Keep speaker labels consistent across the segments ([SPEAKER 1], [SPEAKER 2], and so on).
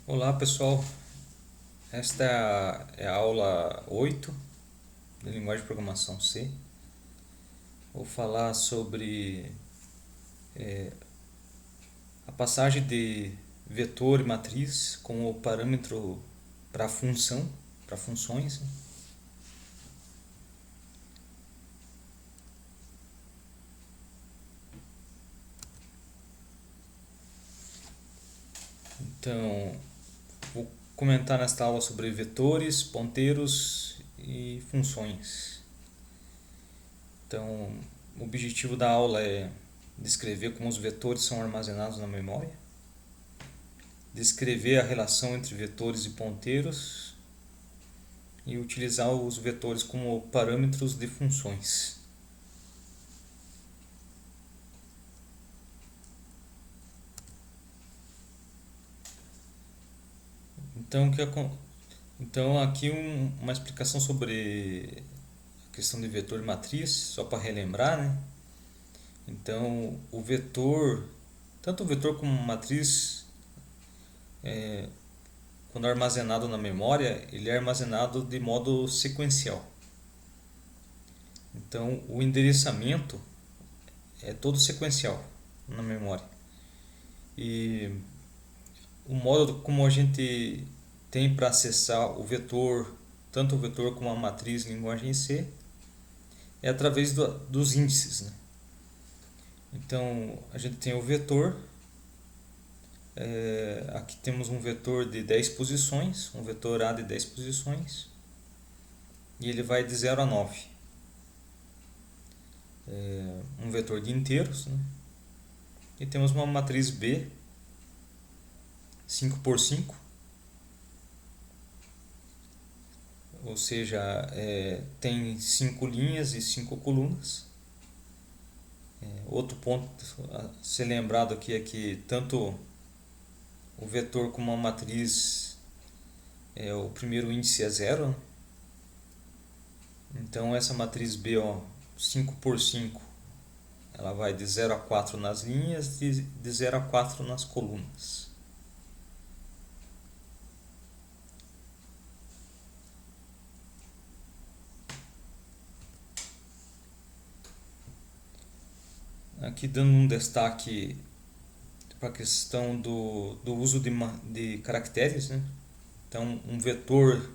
[SPEAKER 1] Olá pessoal, esta é a aula 8 da linguagem de programação C. Vou falar sobre a passagem de vetor e matriz como parâmetro para função, para funções. Então, vou comentar nesta aula sobre vetores, ponteiros e funções. Então, o objetivo da aula é descrever como os vetores são armazenados na memória, descrever a relação entre vetores e ponteiros e utilizar os vetores como parâmetros de funções. Então aqui uma explicação sobre a questão de vetor e matriz, só para relembrar, né? Então o vetor, tanto o vetor como a matriz, quando armazenado na memória, ele é armazenado de modo sequencial. Então o endereçamento é todo sequencial na memória. E o modo como a gente tem para acessar o vetor, tanto o vetor como a matriz em linguagem C, é através dos índices, né? Então a gente tem o vetor, aqui temos um vetor de 10 posições, um vetor A de 10 posições, e ele vai de 0 a 9. Um vetor de inteiros, né? E temos uma matriz B, 5 por 5, ou seja, tem 5 linhas e 5 colunas. Outro ponto a ser lembrado aqui é que tanto o vetor como a matriz, o primeiro índice é 0, né? Então essa matriz B, 5 por 5, ela vai de 0 a 4 nas linhas e de 0 a 4 nas colunas. Aqui dando um destaque para a questão do uso de caracteres, né? Então um vetor,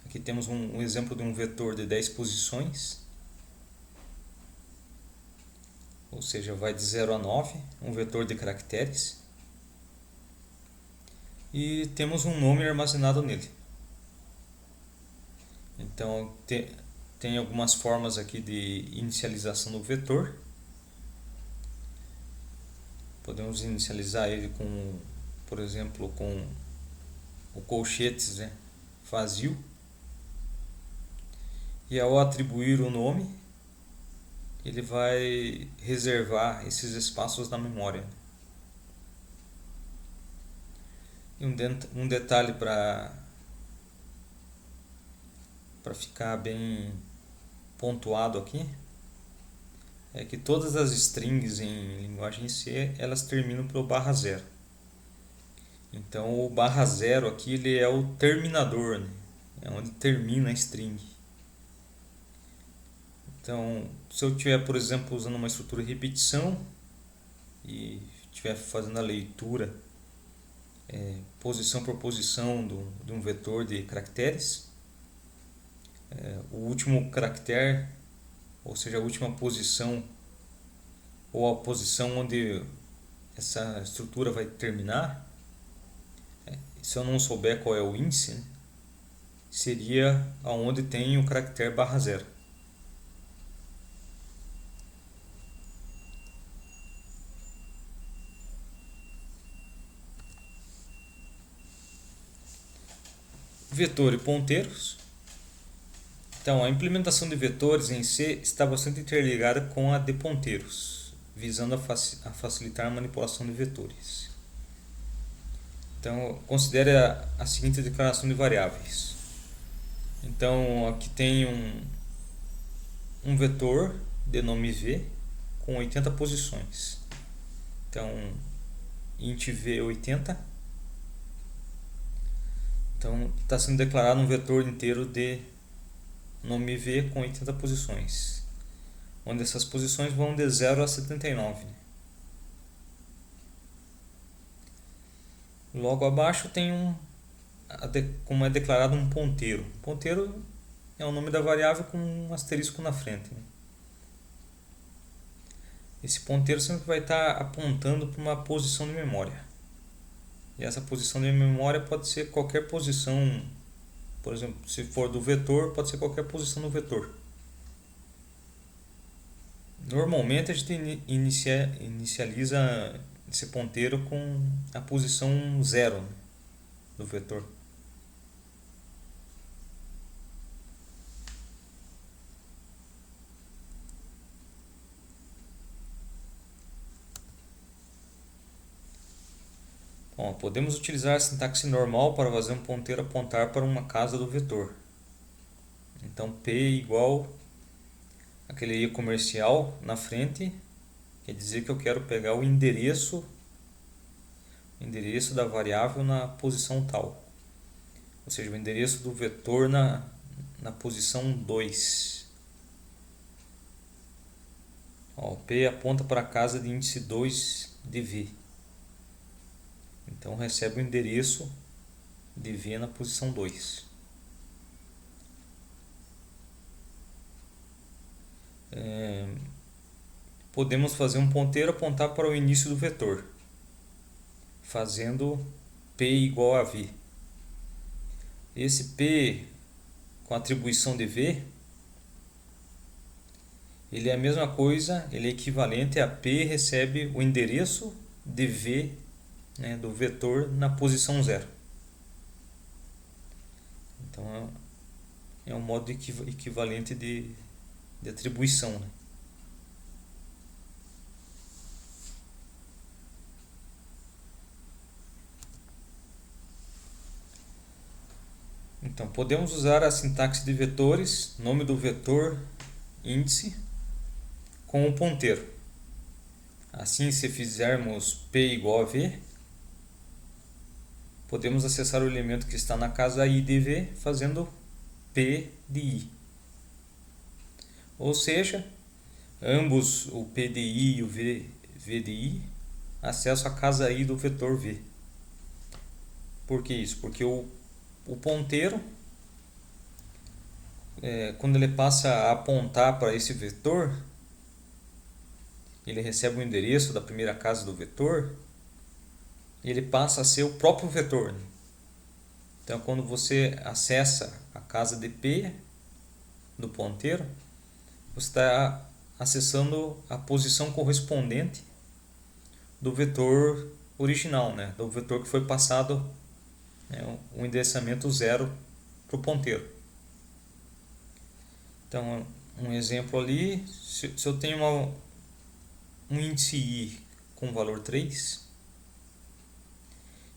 [SPEAKER 1] aqui temos um exemplo de um vetor de 10 posições, ou seja, vai de 0 a 9, um vetor de caracteres, e temos um nome armazenado nele. Então tem algumas formas aqui de inicialização do vetor. Podemos inicializar ele com, por exemplo, com o colchetes, né, vazio, e ao atribuir o nome ele vai reservar esses espaços na memória. E um detalhe para ficar bem pontuado aqui é que todas as strings em linguagem C elas terminam pelo /0. Então o /0 aqui ele é o terminador, né? É onde termina a string. Então se eu estiver, por exemplo, usando uma estrutura de repetição e estiver fazendo a leitura posição por posição de um vetor de caracteres, o último caractere, ou seja, a última posição ou a posição onde essa estrutura vai terminar, se eu não souber qual é o índice, né, seria aonde tem o caractere /0. Vetor e ponteiros. Então, a implementação de vetores em C está bastante interligada com a de ponteiros, visando a facilitar a manipulação de vetores. Então, considere a seguinte declaração de variáveis. Então, aqui tem um vetor de nome V com 80 posições. Então, int v 80, Então está sendo declarado um vetor inteiro de nome v com 80 posições, onde essas posições vão de 0 a 79. Logo abaixo tem como é declarado um ponteiro. Ponteiro é o nome da variável com um asterisco na frente. Esse ponteiro sempre vai estar apontando para uma posição de memória. E essa posição de memória pode ser qualquer posição, por exemplo, se for do vetor, pode ser qualquer posição do vetor. Normalmente a gente inicializa esse ponteiro com a posição 0 do vetor. Bom, podemos utilizar a sintaxe normal para fazer um ponteiro apontar para uma casa do vetor. Então P igual aquele I comercial na frente, quer dizer que eu quero pegar o endereço da variável na posição tal. Ou seja, o endereço do vetor na posição 2. Ó, P aponta para a casa de índice 2 de V. Então recebe o endereço de V na posição 2. Podemos fazer um ponteiro apontar para o início do vetor, fazendo P igual a V. Esse P com atribuição de V, ele é a mesma coisa, ele é equivalente a P recebe o endereço de V, né, do vetor na posição 0. Então é um modo equivalente de atribuição, né? Então podemos usar a sintaxe de vetores, nome do vetor, índice, com o ponteiro. Assim, se fizermos P igual a V, podemos acessar o elemento que está na casa I de V fazendo P de I. Ou seja, ambos, o P de I e o V de I, acessam a casa I do vetor V. Por que isso? Porque o ponteiro, quando ele passa a apontar para esse vetor, ele recebe o endereço da primeira casa do vetor, e ele passa a ser o próprio vetor. Então, quando você acessa a casa de P do ponteiro, você está acessando a posição correspondente do vetor original, né? Do vetor que foi passado, né, o endereçamento 0 para o ponteiro. Então, um exemplo ali, se eu tenho um índice I com valor 3,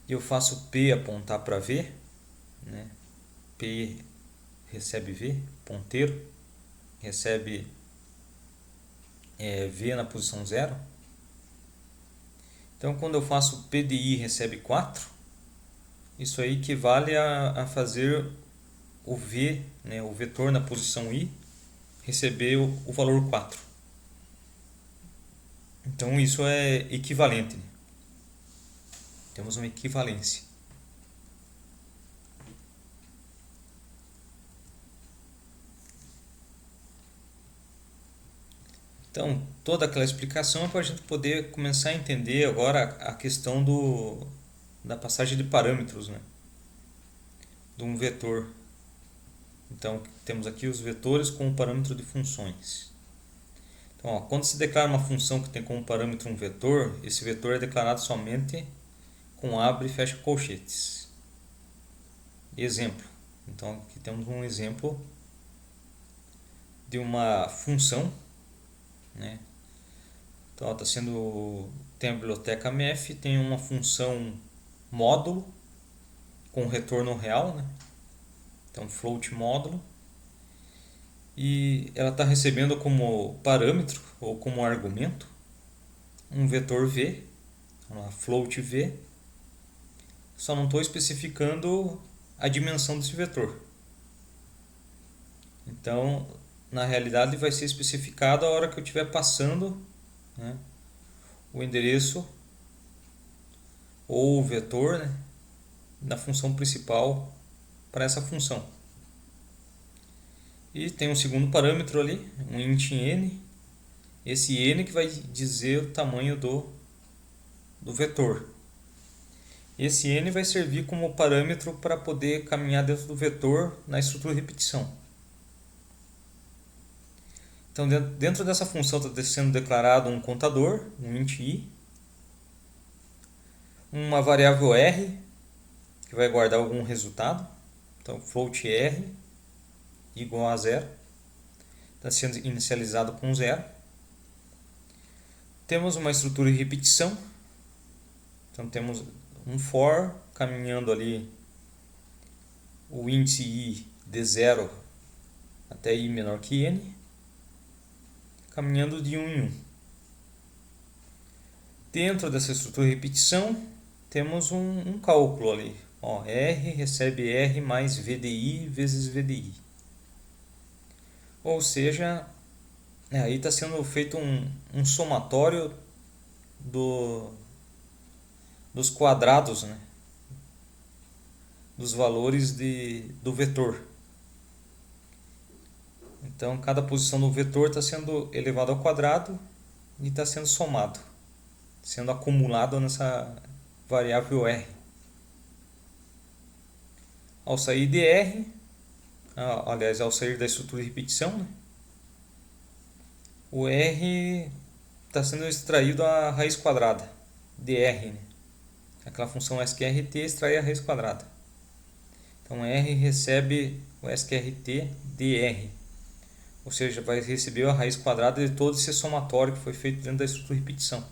[SPEAKER 1] e eu faço P apontar para V, né? P recebe V, ponteiro, recebe V na posição 0. Então, quando eu faço P de I recebe 4, isso aí equivale a fazer o V, né, o vetor na posição I, receber o valor 4. Então, isso é equivalente. Temos uma equivalência. Então, toda aquela explicação é para a gente poder começar a entender agora a questão da passagem de parâmetros, né, de um vetor. Então, temos aqui os vetores com o parâmetro de funções. Então, ó, quando se declara uma função que tem como parâmetro um vetor, esse vetor é declarado somente com abre e fecha colchetes. Exemplo. Então, aqui temos um exemplo de uma função, né? Então, está sendo, tem a biblioteca MEF, tem uma função módulo com retorno real, né? Então, float módulo, e ela está recebendo como parâmetro ou como argumento um vetor V, uma float V. Só não estou especificando a dimensão desse vetor. Então, na realidade, vai ser especificado a hora que eu estiver passando, né, o endereço ou o vetor, né, da função principal para essa função. E tem um segundo parâmetro ali, um int n. Esse n que vai dizer o tamanho do vetor. Esse n vai servir como parâmetro para poder caminhar dentro do vetor na estrutura de repetição. Então, dentro dessa função está sendo declarado um contador, um int i, uma variável r, que vai guardar algum resultado. Então, float r igual a 0. Está sendo inicializado com 0. Temos uma estrutura de repetição. Então, temos um for caminhando ali o índice i de 0 até i menor que n, caminhando de 1 em 1. Dentro dessa estrutura de repetição, temos um cálculo ali. R recebe R mais VDI vezes VDI. Ou seja, aí está sendo feito um somatório dos quadrados, né, dos valores do vetor. Então, cada posição do vetor está sendo elevado ao quadrado e está sendo somado, sendo acumulado nessa variável R. Ao sair de R, aliás, ao sair da estrutura de repetição, né, o R está sendo extraído a raiz quadrada de R, né? Aquela função sqrt extrai a raiz quadrada. Então, R recebe o sqrt de R. Ou seja, vai receber a raiz quadrada de todo esse somatório que foi feito dentro da estrutura de repetição.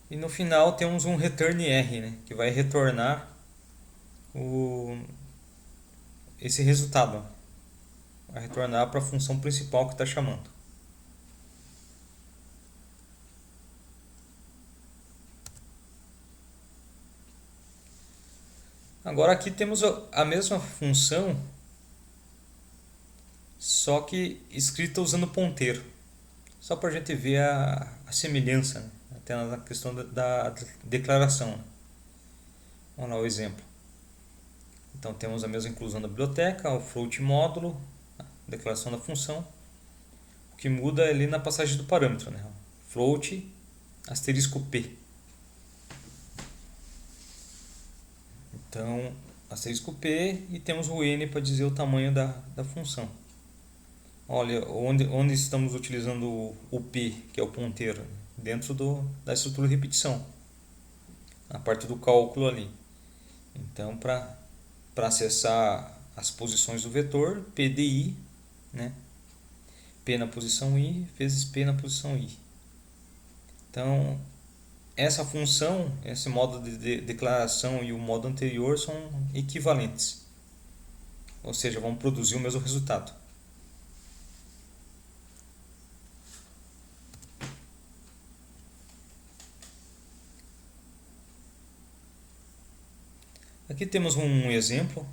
[SPEAKER 1] E no final temos um return R, né, que vai retornar esse resultado. Vai retornar para a função principal que está chamando. Agora aqui temos a mesma função, só que escrita usando ponteiro. Só para a gente ver a semelhança, né, até na questão da declaração. Vamos lá o exemplo. Então temos a mesma inclusão da biblioteca, o float módulo, a declaração da função. O que muda é ali na passagem do parâmetro, né? Float asterisco p. Então, asterisco p e temos o n para dizer o tamanho da função. Olha, onde estamos utilizando o p, que é o ponteiro, dentro da estrutura de repetição, na parte do cálculo ali. Então, para acessar as posições do vetor, p de i, né? P na posição i vezes p na posição i. Então, essa função, esse modo de declaração e o modo anterior são equivalentes. Ou seja, vão produzir o mesmo resultado. Aqui temos um exemplo,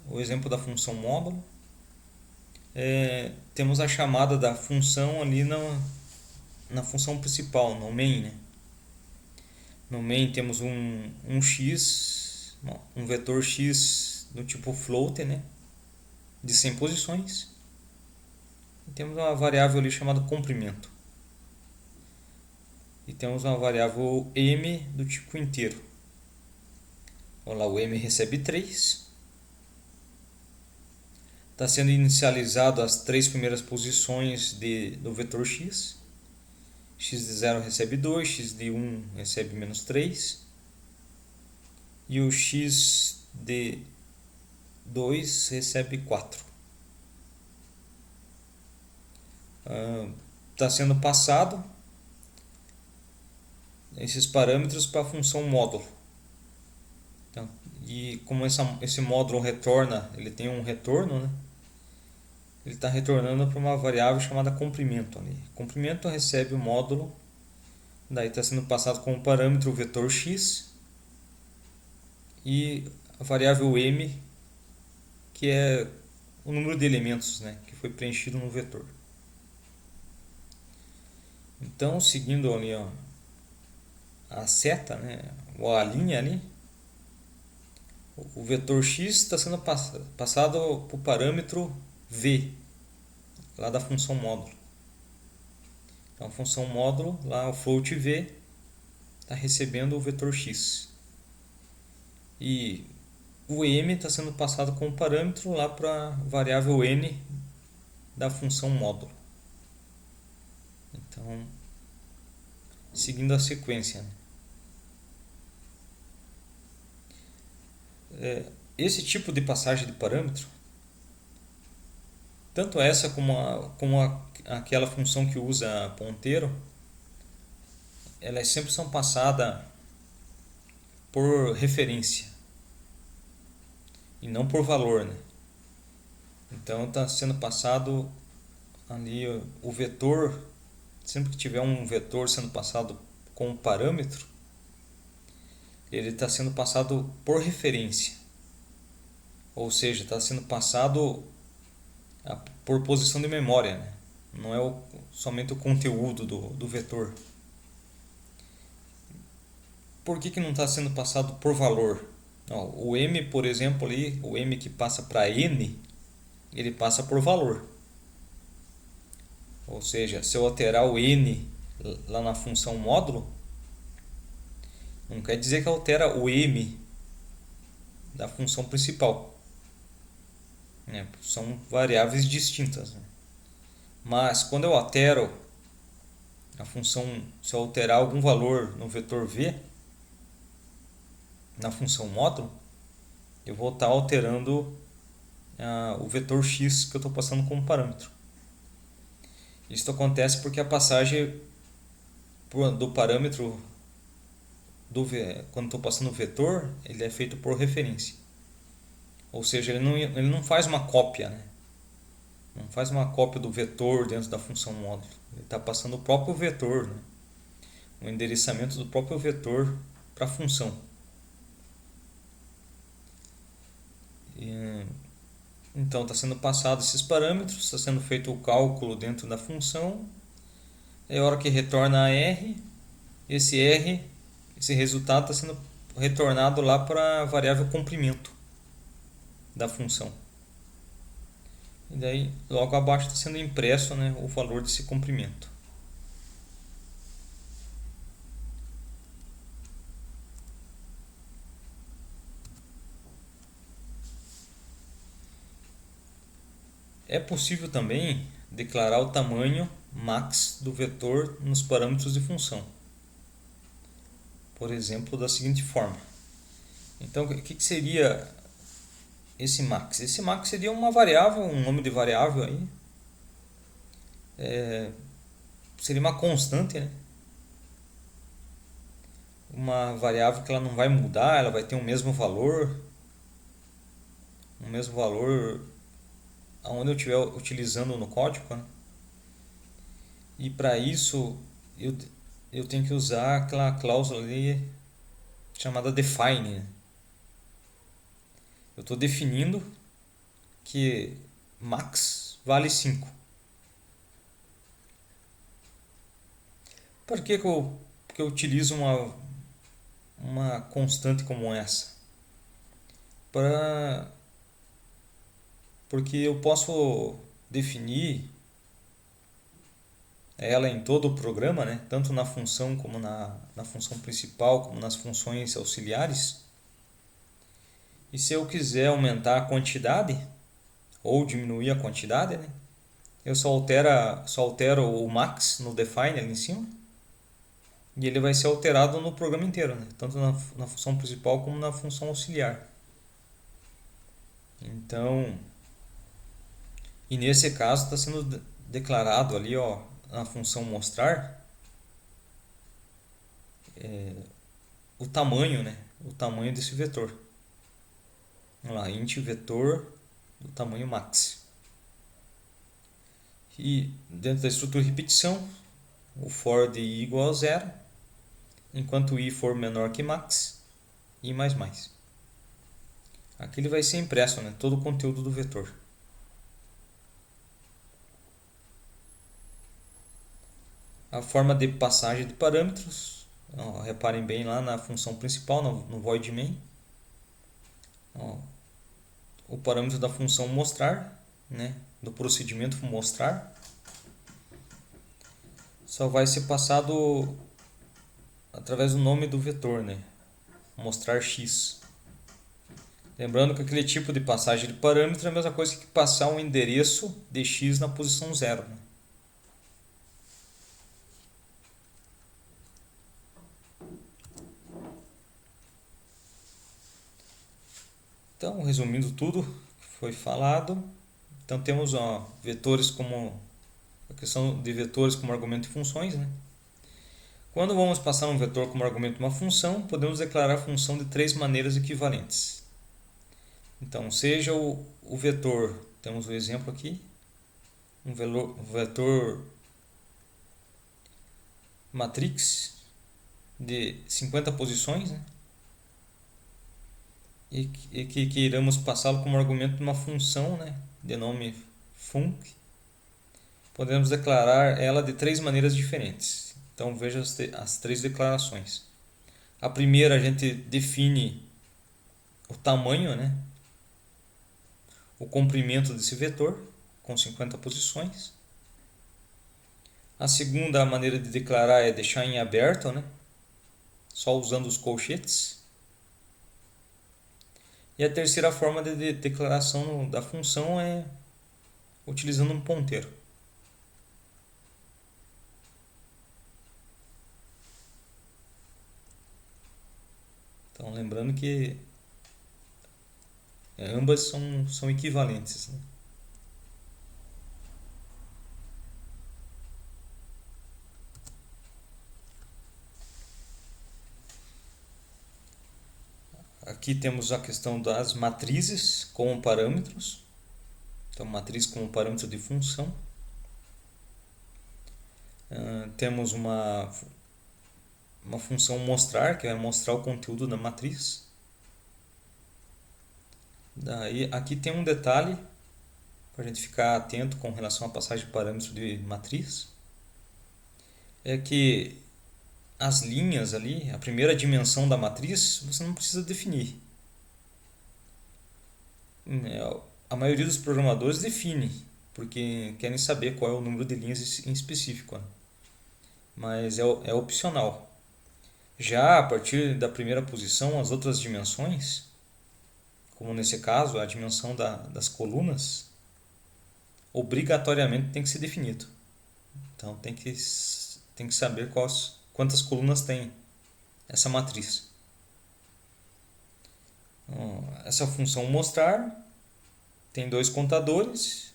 [SPEAKER 1] o exemplo da função módulo. Temos a chamada da função ali na função principal, no main, né? No main temos um x, um vetor x do tipo float, né, de 100 posições. E temos uma variável ali chamada comprimento. E temos uma variável m do tipo inteiro. Vamos lá, o m recebe 3. Está sendo inicializado as 3 primeiras posições do vetor x. X de 0 recebe 2, x de 1 recebe menos 3. E o x de 2 recebe 4. Está sendo passado esses parâmetros para a função módulo. Então, e como esse módulo retorna, ele tem um retorno, né? Ele está retornando para uma variável chamada comprimento. Ali. Comprimento recebe o módulo, daí está sendo passado como parâmetro o vetor x, e a variável m, que é o número de elementos, né, que foi preenchido no vetor. Então, seguindo ali, ó, a seta, né, ou a linha ali, o vetor x está sendo passado para o parâmetro v, lá da função módulo. Então, a função módulo, lá o float v, está recebendo o vetor x. E o m está sendo passado como parâmetro lá para a variável n da função módulo. Então, seguindo a sequência, né? Esse tipo de passagem de parâmetro, tanto essa como aquela função que usa ponteiro, elas sempre são passadas por referência e não por valor, né? Então está sendo passado ali o vetor, sempre que tiver um vetor sendo passado como parâmetro, ele está sendo passado por referência, ou seja, está sendo passado por posição de memória, né? Não é somente o conteúdo do vetor. Por que não está sendo passado por valor? O m, por exemplo, ali, o m que passa para n, ele passa por valor. Ou seja, se eu alterar o n lá na função módulo, não quer dizer que altera o m da função principal. São variáveis distintas, né? Mas quando eu altero a função, se eu alterar algum valor no vetor v, na função módulo, eu vou estar alterando o vetor x que eu estou passando como parâmetro. Isso acontece porque a passagem do parâmetro quando estou passando o vetor, ele é feito por referência. Ou seja, ele não faz uma cópia, né? Não faz uma cópia do vetor dentro da função módulo. Ele está passando o próprio vetor, né? O endereçamento do próprio vetor para a função. Então está sendo passado esses parâmetros, está sendo feito o cálculo dentro da função. É a hora que retorna a R, esse resultado está sendo retornado lá para a variável comprimento da função. E daí logo abaixo está sendo impresso, né, o valor desse comprimento. É possível também declarar o tamanho max do vetor nos parâmetros de função. Por exemplo, da seguinte forma. Então, o que seria esse max? Esse max seria uma variável, um nome de variável aí. Seria uma constante, né? Uma variável que ela não vai mudar, ela vai ter o mesmo valor aonde eu estiver utilizando no código, né? E para isso eu tenho que usar aquela cláusula ali chamada define, né? Eu estou definindo que max vale 5. Por que eu utilizo uma constante como essa? Porque eu posso definir ela em todo o programa, né? Tanto na função como na função principal, como nas funções auxiliares. E se eu quiser aumentar a quantidade ou diminuir a quantidade, né? Eu só altero o max no define ali em cima e ele vai ser alterado no programa inteiro, né? Tanto na função principal como na função auxiliar. Então, e nesse caso está sendo declarado ali, ó, na função mostrar o tamanho, né? O tamanho desse vetor. Vamos lá, int vetor do tamanho max. E dentro da estrutura de repetição, o for de i igual a 0, enquanto i for menor que max, i mais mais. Aqui ele vai ser impresso, né? Todo o conteúdo do vetor. A forma de passagem de parâmetros, ó, reparem bem lá na função principal, no void main. Ó, o parâmetro da função mostrar, né? Do procedimento mostrar, só vai ser passado através do nome do vetor, né? Mostrar x. Lembrando que aquele tipo de passagem de parâmetro é a mesma coisa que passar um endereço de x na posição 0. Né? Então, resumindo tudo que foi falado, então temos vetores como a questão de vetores como argumento de funções, né? Quando vamos passar um vetor como argumento de uma função, podemos declarar a função de três maneiras equivalentes. Então, seja o vetor, temos o exemplo aqui, um vetor matrix de 50 posições, né? E que queiramos passá-lo como argumento de uma função, né? De nome func. Podemos declarar ela de três maneiras diferentes. Então veja as três declarações. A primeira, a gente define o tamanho, né? O comprimento desse vetor com 50 posições. A segunda maneira de declarar é deixar em aberto, né? Só usando os colchetes. E a terceira forma de declaração da função é utilizando um ponteiro. Então, lembrando que ambas são equivalentes. Né? Aqui temos a questão das matrizes como parâmetros. Então, matriz como parâmetro de função. Temos uma função mostrar, que vai mostrar o conteúdo da matriz. Daí, aqui tem um detalhe para a gente ficar atento com relação à passagem de parâmetro de matriz. É que as linhas ali, a primeira dimensão da matriz, você não precisa definir. A maioria dos programadores define, porque querem saber qual é o número de linhas em específico. Né? Mas é opcional. Já a partir da primeira posição, as outras dimensões, como nesse caso a dimensão das colunas, obrigatoriamente tem que ser definido. Então tem que saber quantas colunas tem essa matriz. Essa função mostrar tem dois contadores.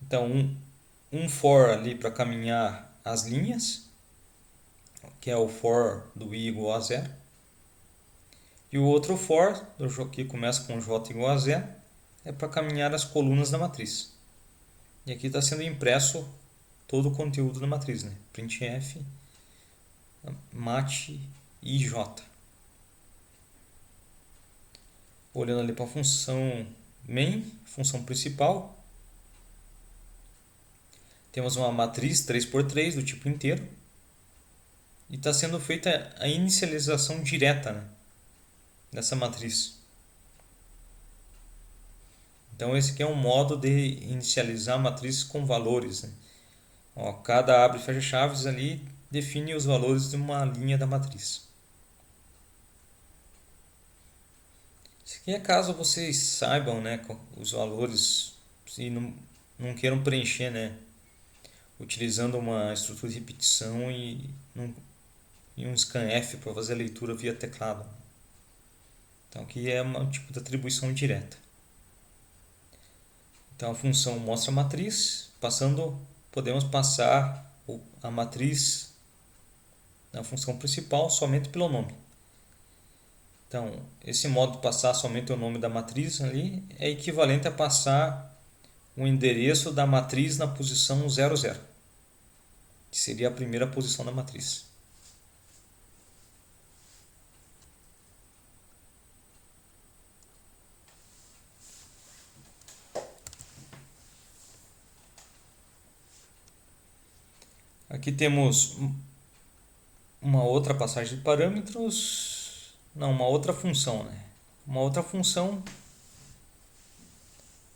[SPEAKER 1] Então um for ali para caminhar as linhas, que é o for do i igual a 0. E o outro for, que começa com j igual a 0, é para caminhar as colunas da matriz. E aqui está sendo impresso todo o conteúdo da matriz, né? printf mat ij. Olhando ali para a função main, função principal, temos uma matriz 3x3 do tipo inteiro e está sendo feita a inicialização direta, né, dessa matriz. Então esse aqui é um modo de inicializar matrizes com valores. Né? Cada abre e fecha chaves ali define os valores de uma linha da matriz. Isso aqui é caso vocês saibam, né, os valores e não queiram preencher, né, utilizando uma estrutura de repetição e um scanf para fazer a leitura via teclado. Então aqui é um tipo de atribuição direta. Então a função mostra a matriz, podemos passar a matriz na função principal somente pelo nome. Então, esse modo de passar somente o nome da matriz ali é equivalente a passar o endereço da matriz na posição 00, que seria a primeira posição da matriz. Aqui temos uma outra passagem de parâmetros, não, uma outra função, né? Uma outra função,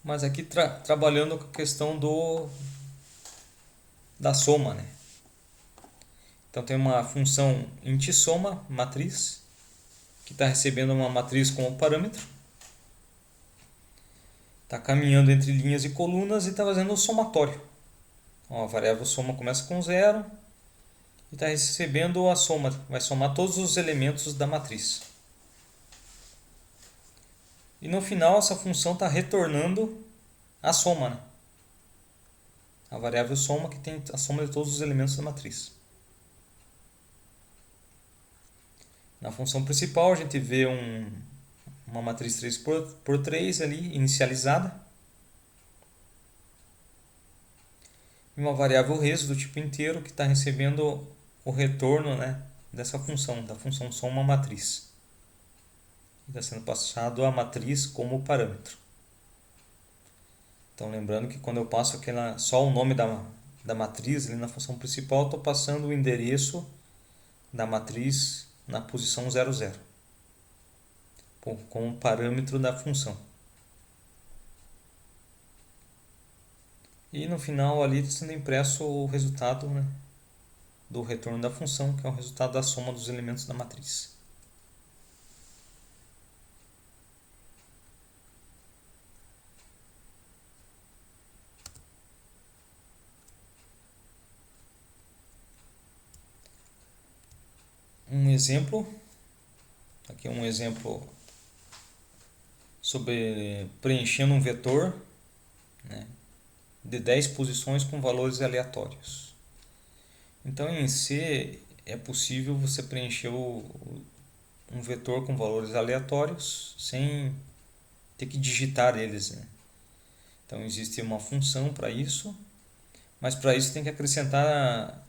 [SPEAKER 1] mas aqui trabalhando com a questão da soma, né? Então tem uma função int soma, matriz, que está recebendo uma matriz como parâmetro, está caminhando entre linhas e colunas e está fazendo o somatório. Então, a variável soma começa com 0 e está recebendo a soma, vai somar todos os elementos da matriz. E no final essa função está retornando a soma, né? A variável soma que tem a soma de todos os elementos da matriz. Na função principal a gente vê uma matriz 3x3 ali inicializada. E uma variável res do tipo inteiro que está recebendo o retorno, né, dessa função, da função soma matriz. Está sendo passado a matriz como parâmetro. Então lembrando que quando eu passo só o nome da matriz ali na função principal, estou passando o endereço da matriz na posição 00 como parâmetro da função. E no final ali está sendo impresso o resultado, né, do retorno da função, que é o resultado da soma dos elementos da matriz. Um exemplo, aqui é um exemplo sobre preenchendo um vetor, né, de 10 posições com valores aleatórios. Então em C é possível você preencher um vetor com valores aleatórios sem ter que digitar eles, né? Então existe uma função para isso, mas para isso tem que acrescentar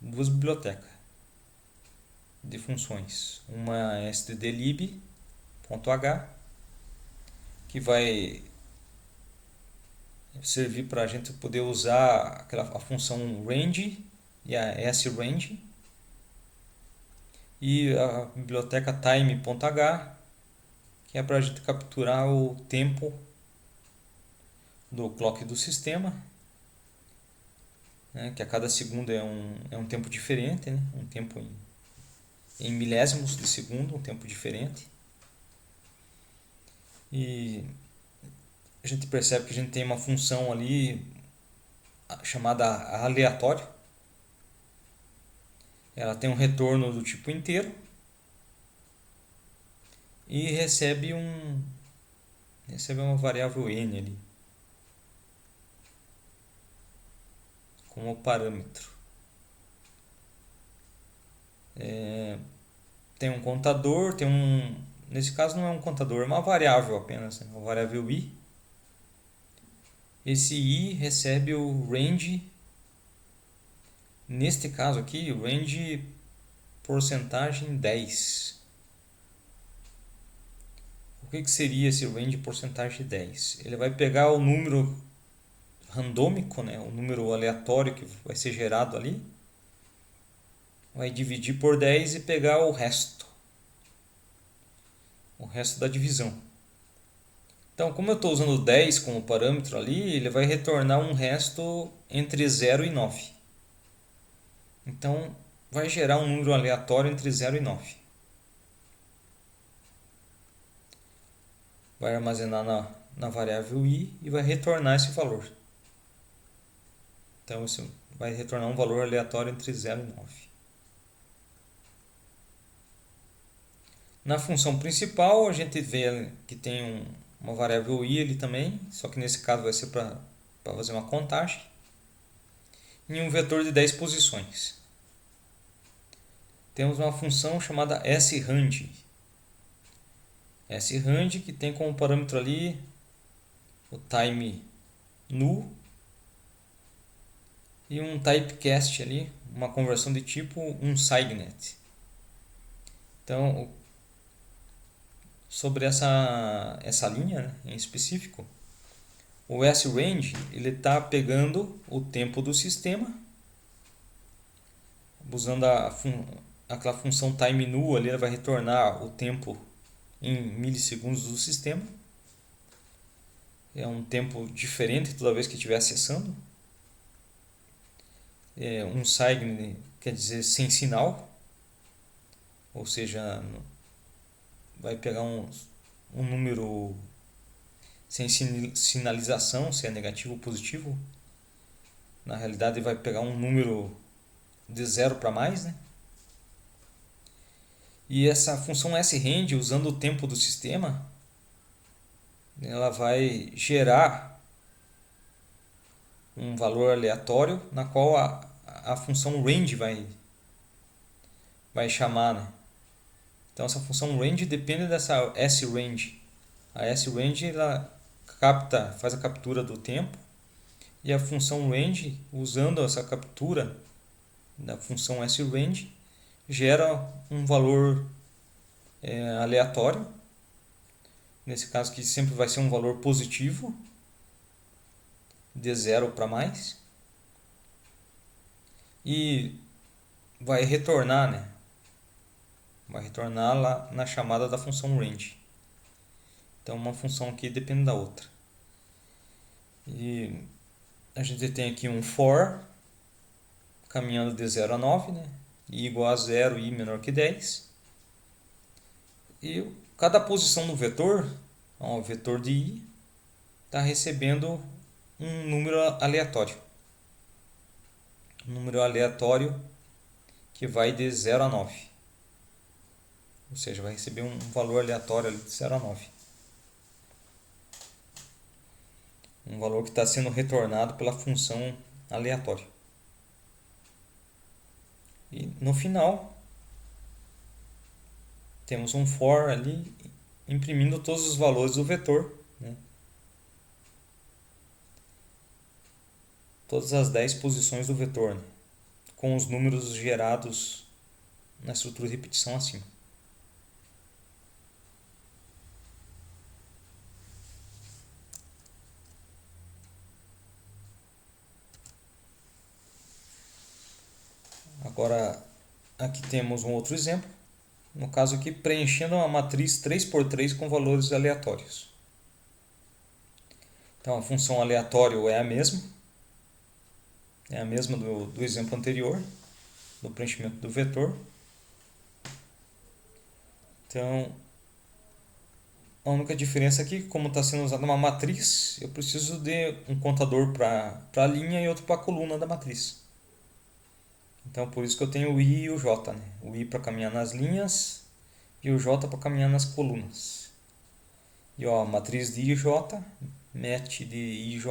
[SPEAKER 1] duas bibliotecas de funções. Uma é stdlib.h, que vai servir para a gente poder usar a função range e a srange, e a biblioteca time.h, que é para a gente capturar o tempo do clock do sistema, né, que a cada segundo é um tempo diferente, né, um tempo em milésimos de segundo, um tempo diferente. E a gente percebe que a gente tem uma função ali chamada aleatório. Ela tem um retorno do tipo inteiro e recebe uma variável n ali como parâmetro. Tem um contador, nesse caso não é um contador, é uma variável apenas, né? Uma variável i. Esse i recebe o range, neste caso aqui, o range porcentagem 10. O que seria esse range porcentagem 10? Ele vai pegar o número randômico, né, o número aleatório que vai ser gerado ali, vai dividir por 10 e pegar o resto da divisão. Então, como eu estou usando 10 como parâmetro ali, ele vai retornar um resto entre 0 e 9. Então, vai gerar um número aleatório entre 0 e 9. Vai armazenar na variável i e vai retornar esse valor. Então, isso vai retornar um valor aleatório entre 0 e 9. Na função principal, a gente vê que tem uma variável i ali também, só que nesse caso vai ser para fazer uma contagem, em um vetor de 10 posições. Temos uma função chamada srand. Srand que tem como parâmetro ali o time null e um typecast ali, uma conversão de tipo unsigned. Então, sobre essa linha, né, em específico, o srange ele está pegando o tempo do sistema usando aquela função time null ali, ela vai retornar o tempo em milissegundos do sistema. É um tempo diferente toda vez que estiver acessando. Um sign quer dizer sem sinal, ou seja, vai pegar um número sem sinalização, se é negativo ou positivo. Na realidade vai pegar um número de 0 para mais, né? E essa função sRand, usando o tempo do sistema, ela vai gerar um valor aleatório na qual a função range vai chamar, né? Então essa função range depende dessa sRange. A sRange ela faz a captura do tempo, e a função range, usando essa captura da função sRange, gera um valor aleatório. Nesse caso aqui sempre vai ser um valor positivo, de 0 para mais, e vai retornar, né? Vai retornar lá na chamada da função range. Então uma função aqui depende da outra. E a gente tem aqui um for caminhando de 0 a 9, né? I igual a 0 e I menor que 10. E cada posição do vetor, o vetor de I, está recebendo um número aleatório. Um número aleatório que vai de 0 a 9. Ou seja, vai receber um valor aleatório de 0 a 9. Um valor que está sendo retornado pela função aleatória. E no final, temos um for ali imprimindo todos os valores do vetor, né? Todas as 10 posições do vetor, né? Com os números gerados na estrutura de repetição acima. Agora, aqui temos um outro exemplo. No caso aqui, preenchendo uma matriz 3x3 com valores aleatórios. Então, a função aleatório é a mesma. É a mesma do exemplo anterior, do preenchimento do vetor. Então, a única diferença aqui, como está sendo usada uma matriz, eu preciso de um contador para a linha e outro para a coluna da matriz. Então, por isso que eu tenho o I e o J, né? O I para caminhar nas linhas e o J para caminhar nas colunas. E ó, a matriz de IJ, match de IJ,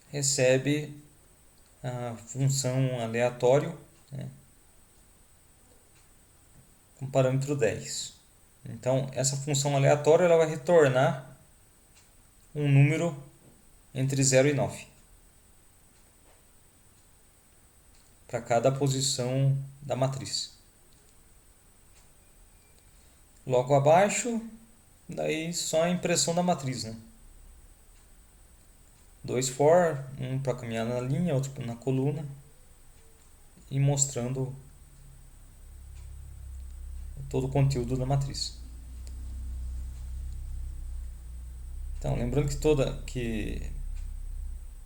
[SPEAKER 1] recebe a função aleatório, né, com parâmetro 10. Então, essa função aleatória ela vai retornar um número entre 0 e 9 para cada posição da matriz. Logo abaixo, daí só a impressão da matriz, né? 2 for, um para caminhar na linha, outro na coluna, e mostrando todo o conteúdo da matriz. Então, lembrando que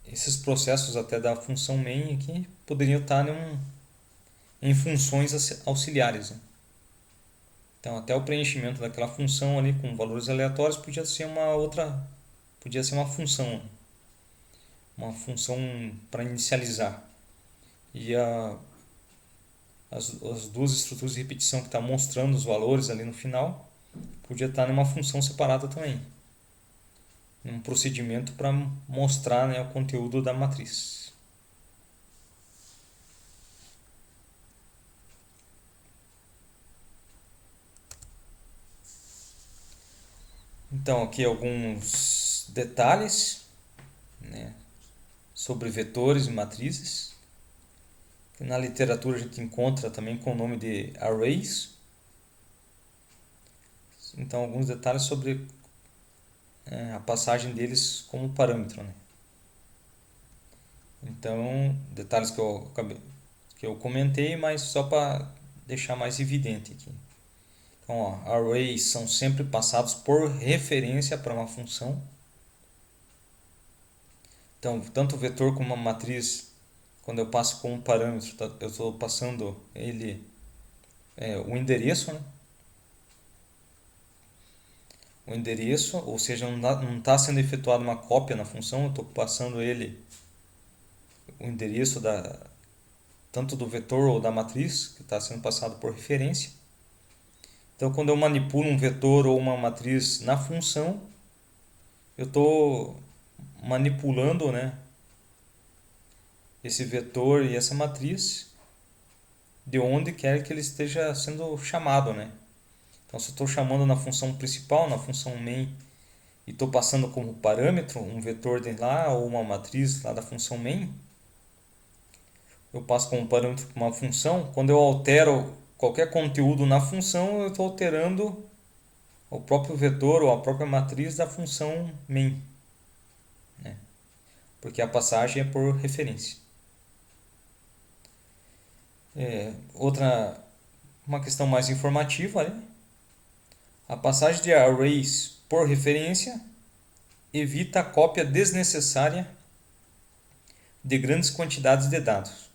[SPEAKER 1] esses processos até da função main aqui poderiam estar em funções auxiliares, né? Então, até o preenchimento daquela função ali com valores aleatórios podia ser uma função, né? Uma função para inicializar. E as duas estruturas de repetição que está mostrando os valores ali no final podia estar numa função separada também, um procedimento para mostrar, né, o conteúdo da matriz. Então aqui alguns detalhes, né, sobre vetores e matrizes, que na literatura a gente encontra também com o nome de arrays. Então alguns detalhes sobre a passagem deles como parâmetro, né? Então, detalhes que eu que eu comentei, mas só para deixar mais evidente aqui. Então, ó, arrays são sempre passados por referência para uma função. Então, tanto o vetor como a matriz, quando eu passo como parâmetro, eu estou passando ele o endereço, né? O endereço, ou seja, não está sendo efetuada uma cópia na função, eu estou passando ele o endereço tanto do vetor ou da matriz, que está sendo passado por referência. Então, quando eu manipulo um vetor ou uma matriz na função, eu estou manipulando, né, esse vetor e essa matriz de onde quer que ele esteja sendo chamado, né? Então, se eu estou chamando na função principal, na função main, e estou passando como parâmetro um vetor de lá ou uma matriz lá da função main, eu passo como parâmetro uma função. Quando eu altero qualquer conteúdo na função, eu estou alterando o próprio vetor ou a própria matriz da função main, né? Porque a passagem é por referência. Uma questão mais informativa, né? A passagem de arrays por referência evita a cópia desnecessária de grandes quantidades de dados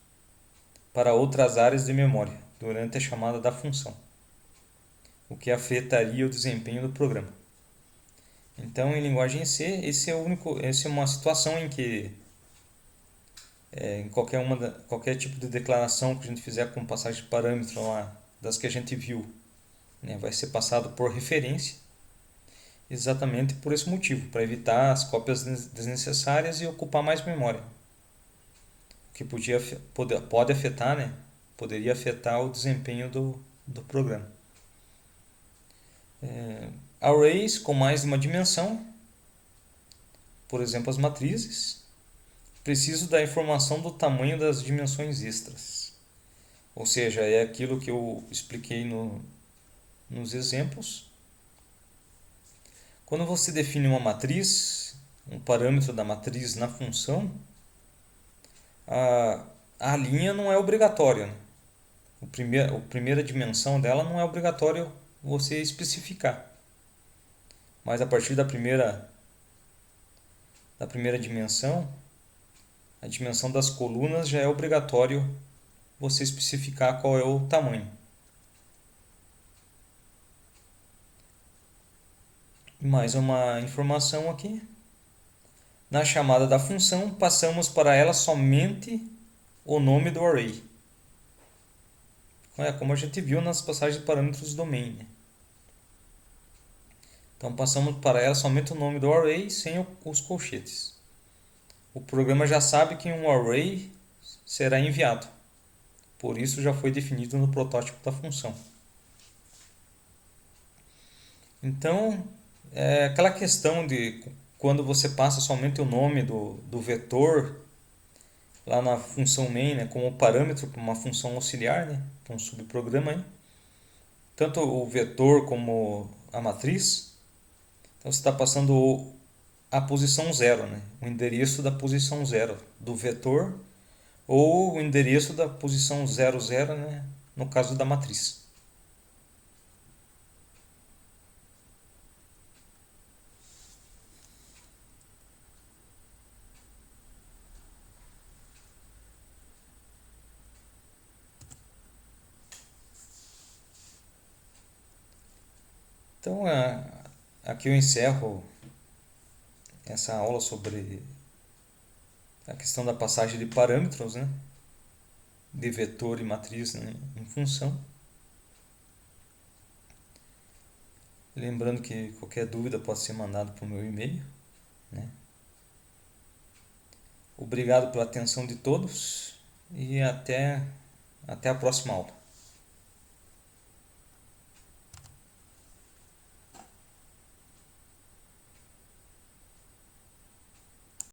[SPEAKER 1] para outras áreas de memória durante a chamada da função, o que afetaria o desempenho do programa. Então, em linguagem C, essa é uma situação em que em qualquer tipo de declaração que a gente fizer com passagem de parâmetro lá, das que a gente viu, né, vai ser passado por referência, exatamente por esse motivo, para evitar as cópias desnecessárias e ocupar mais memória, o que pode afetar, né, poderia afetar o desempenho do programa. Arrays com mais de uma dimensão, por exemplo, as matrizes, preciso da informação do tamanho das dimensões extras. Ou seja, é aquilo que eu expliquei nos exemplos. Quando você define uma matriz, um parâmetro da matriz na função, a linha não é obrigatória, né? A primeira dimensão dela não é obrigatório você especificar. Mas a partir da primeira dimensão, a dimensão das colunas já é obrigatório você especificar qual é o tamanho. Mais uma informação aqui. Na chamada da função, passamos para ela somente o nome do array. Como a gente viu nas passagens de parâmetros do main, né? Então, passamos para ela somente o nome do array sem os colchetes. O programa já sabe que um array será enviado. Por isso, já foi definido no protótipo da função. Então, é aquela questão de quando você passa somente o nome do vetor lá na função main, né, como parâmetro para uma função auxiliar, né, para um subprograma aí, tanto o vetor como a matriz. Então você está passando a posição 0, né, o endereço da posição 0 do vetor, ou o endereço da posição 00, né, no caso da matriz. Então, aqui eu encerro essa aula sobre a questão da passagem de parâmetros, né, de vetor e matriz, né, em função. Lembrando que qualquer dúvida pode ser mandada para o meu e-mail, né? Obrigado pela atenção de todos e até a próxima aula.